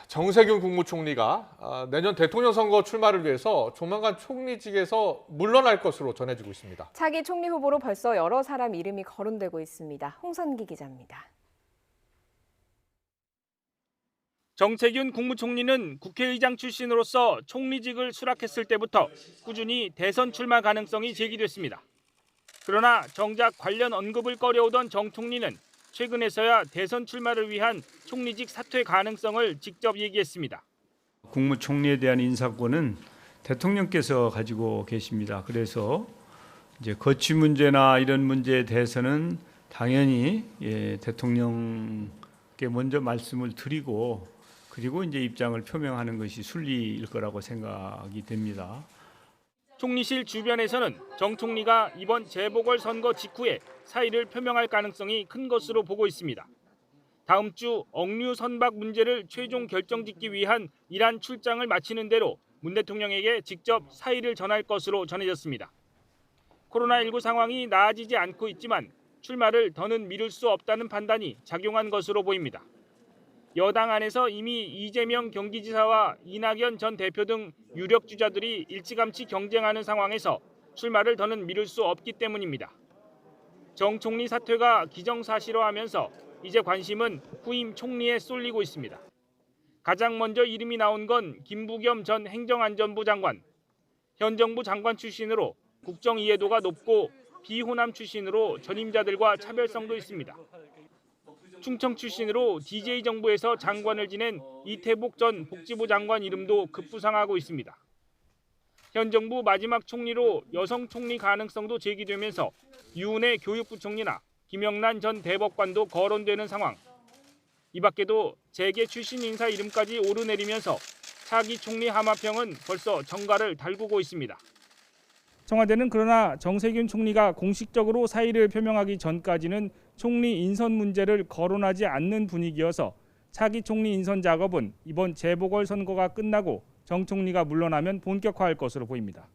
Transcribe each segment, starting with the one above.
정세균 국무총리가 내년 대통령 선거 출마를 위해서 조만간 총리직에서 물러날 것으로 전해지고 있습니다. 차기 총리 후보로 벌써 여러 사람 이름이 거론되고 있습니다. 홍선기 기자입니다. 정세균 국무총리는 국회의장 출신으로서 총리직을 수락했을 때부터 꾸준히 대선 출마 가능성이 제기됐습니다. 그러나 정작 관련 언급을 꺼려오던 정 총리는 최근에서야 대선 출마를 위한 총리직 사퇴 가능성을 직접 얘기했습니다. 국무총리에 대한 인사권은 대통령께서 가지고 계십니다. 그래서 이제 거취 문제나 이런 문제에 대해서는 당연히 대통령께 먼저 말씀을 드리고 그리고 이제 입장을 표명하는 것이 순리일 거라고 생각이 됩니다. 총리실 주변에서는 정 총리가 이번 재보궐선거 직후에 사의를 표명할 가능성이 큰 것으로 보고 있습니다. 다음 주 억류 선박 문제를 최종 결정짓기 위한 이란 출장을 마치는 대로 문 대통령에게 직접 사의를 전할 것으로 전해졌습니다. 코로나19 상황이 나아지지 않고 있지만 출마를 더는 미룰 수 없다는 판단이 작용한 것으로 보입니다. 여당 안에서 이미 이재명 경기지사와 이낙연 전 대표 등 유력 주자들이 일찌감치 경쟁하는 상황에서 출마를 더는 미룰 수 없기 때문입니다. 정 총리 사퇴가 기정사실화하면서 이제 관심은 후임 총리에 쏠리고 있습니다. 가장 먼저 이름이 나온 건 김부겸 전 행정안전부 장관. 현 정부 장관 출신으로 국정 이해도가 높고 비호남 출신으로 전임자들과 차별성도 있습니다. 충청 출신으로 DJ 정부에서 장관을 지낸 이태복 전 복지부 장관 이름도 급부상하고 있습니다. 현 정부 마지막 총리로 여성 총리 가능성도 제기되면서 유은혜 교육부총리나 김영란 전 대법관도 거론되는 상황. 이 밖에도 재계 출신 인사 이름까지 오르내리면서 차기 총리 하마평은 벌써 정가를 달구고 있습니다. 청와대는 그러나 정세균 총리가 공식적으로 사의를 표명하기 전까지는 총리 인선 문제를 거론하지 않는 분위기여서 차기 총리 인선 작업은 이번 재보궐선거가 끝나고 정 총리가 물러나면 본격화할 것으로 보입니다.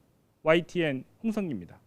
YTN 홍성기입니다.